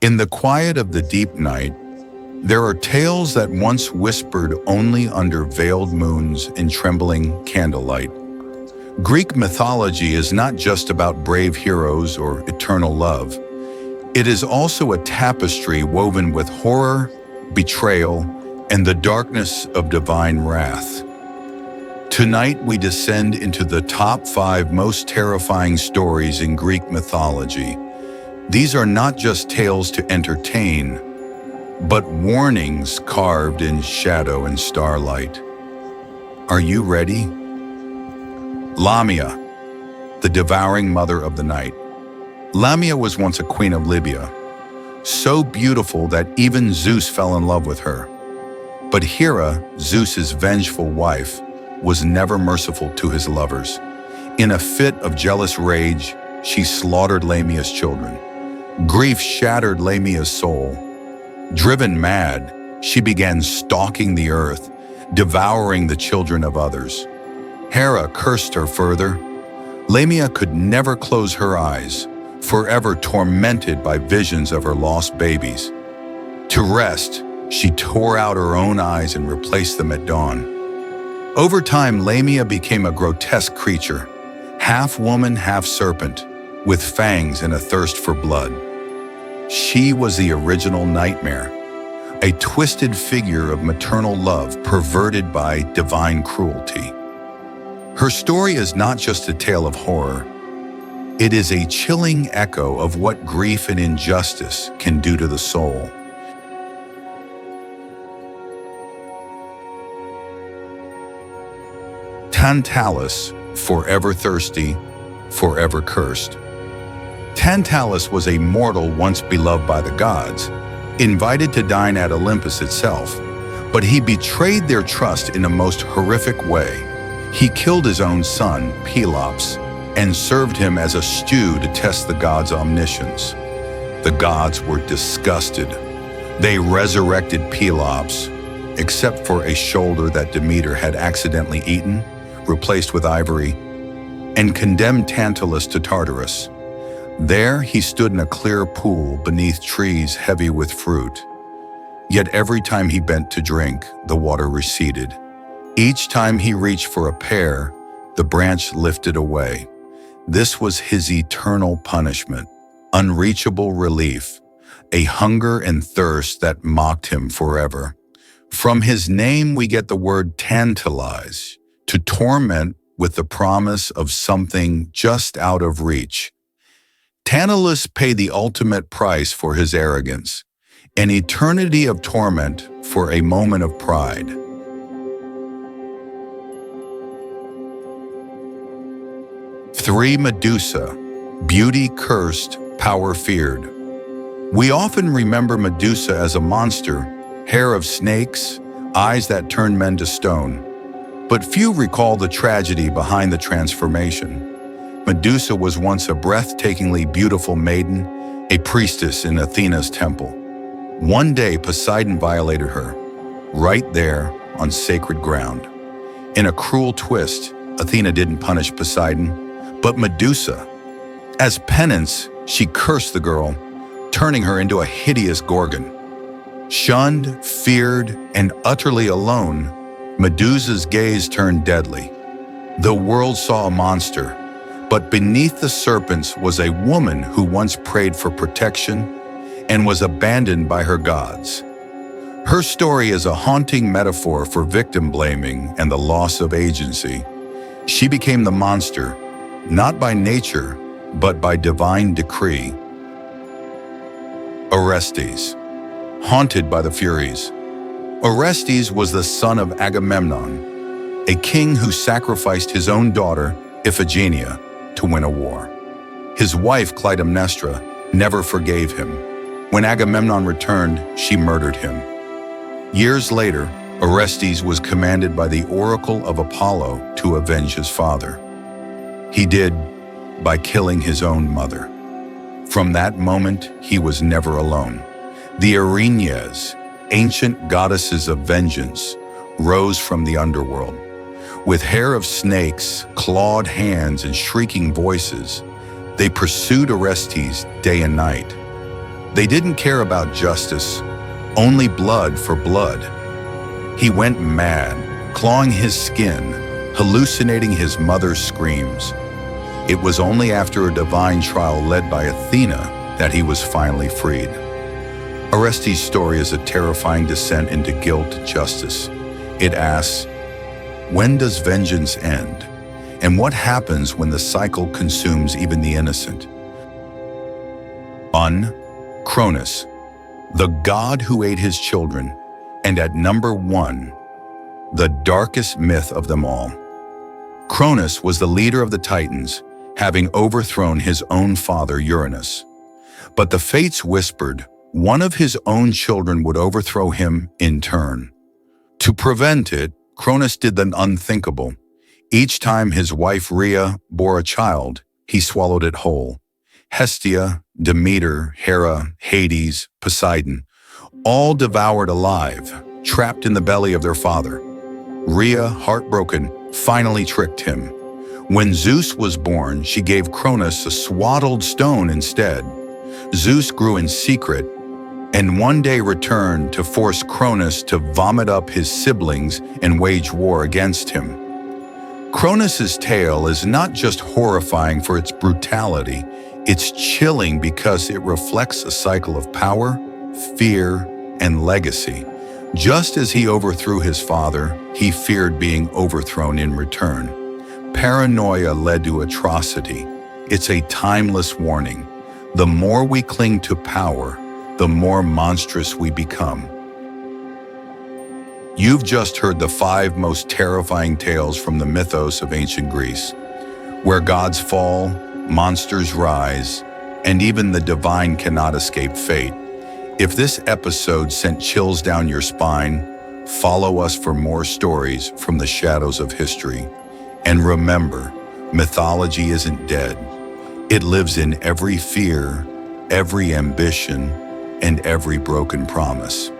In the quiet of the deep night, there are tales that once whispered only under veiled moons in trembling candlelight. Greek mythology is not just about brave heroes or eternal love. It is also a tapestry woven with horror, betrayal, and the darkness of divine wrath. Tonight we descend into the top 5 most terrifying stories in Greek mythology. These are not just tales to entertain, but warnings carved in shadow and starlight. Are you ready? Lamia, the devouring mother of the night. Lamia was once a queen of Libya, so beautiful that even Zeus fell in love with her. But Hera, Zeus's vengeful wife, was never merciful to his lovers. In a fit of jealous rage, she slaughtered Lamia's children. Grief shattered Lamia's soul. Driven mad, she began stalking the earth, devouring the children of others. Hera cursed her further. Lamia could never close her eyes, forever tormented by visions of her lost babies. To rest, she tore out her own eyes and replaced them at dawn. Over time, Lamia became a grotesque creature, half woman, half serpent, with fangs and a thirst for blood. She was the original nightmare, a twisted figure of maternal love perverted by divine cruelty. Her story is not just a tale of horror. It is a chilling echo of what grief and injustice can do to the soul. Tantalus, forever thirsty, forever cursed. Tantalus was a mortal once beloved by the gods, invited to dine at Olympus itself, but he betrayed their trust in a most horrific way. He killed his own son, Pelops, and served him as a stew to test the gods' omniscience. The gods were disgusted. They resurrected Pelops, except for a shoulder that Demeter had accidentally eaten, replaced with ivory, and condemned Tantalus to Tartarus. There he stood in a clear pool beneath trees heavy with fruit. Yet every time he bent to drink, the water receded. Each time he reached for a pear, the branch lifted away. This was his eternal punishment, unreachable relief, a hunger and thirst that mocked him forever. From his name we get the word tantalize, to torment with the promise of something just out of reach. Tantalus paid the ultimate price for his arrogance, an eternity of torment for a moment of pride. Three, Medusa, beauty cursed, power feared. We often remember Medusa as a monster, hair of snakes, eyes that turn men to stone. But few recall the tragedy behind the transformation. Medusa was once a breathtakingly beautiful maiden, a priestess in Athena's temple. One day, Poseidon violated her, right there on sacred ground. In a cruel twist, Athena didn't punish Poseidon, but Medusa. As penance, she cursed the girl, turning her into a hideous gorgon. Shunned, feared, and utterly alone, Medusa's gaze turned deadly. The world saw a monster, but beneath the serpents was a woman who once prayed for protection and was abandoned by her gods. Her story is a haunting metaphor for victim blaming and the loss of agency. She became the monster, not by nature, but by divine decree. Orestes, haunted by the Furies. Orestes was the son of Agamemnon, a king who sacrificed his own daughter, Iphigenia, to win a war. His wife, Clytemnestra, never forgave him. When Agamemnon returned, she murdered him. Years later, Orestes was commanded by the oracle of Apollo to avenge his father. He did by killing his own mother. From that moment, he was never alone. The Erinyes, ancient goddesses of vengeance, rose from the underworld. With hair of snakes, clawed hands, and shrieking voices, they pursued Orestes day and night. They didn't care about justice, only blood for blood. He went mad, clawing his skin, hallucinating his mother's screams. It was only after a divine trial led by Athena that he was finally freed. Orestes' story is a terrifying descent into guilt and justice. It asks, when does vengeance end? And what happens when the cycle consumes even the innocent? Cronus, the god who ate his children, and at number 1, the darkest myth of them all. Cronus was the leader of the Titans, having overthrown his own father Uranus. But the fates whispered one of his own children would overthrow him in turn. To prevent it, Cronus did the unthinkable. Each time his wife Rhea bore a child, he swallowed it whole. Hestia, Demeter, Hera, Hades, Poseidon, all devoured alive, trapped in the belly of their father. Rhea, heartbroken, finally tricked him. When Zeus was born, she gave Cronus a swaddled stone instead. Zeus grew in secret, and one day returned to force Cronus to vomit up his siblings and wage war against him. Cronus's tale is not just horrifying for its brutality, it's chilling because it reflects a cycle of power, fear, and legacy. Just as he overthrew his father, he feared being overthrown in return. Paranoia led to atrocity. It's a timeless warning. The more we cling to power, the more monstrous we become. You've just heard the 5 most terrifying tales from the mythos of ancient Greece, where gods fall, monsters rise, and even the divine cannot escape fate. If this episode sent chills down your spine, follow us for more stories from the shadows of history. And remember, mythology isn't dead. It lives in every fear, every ambition, and every broken promise.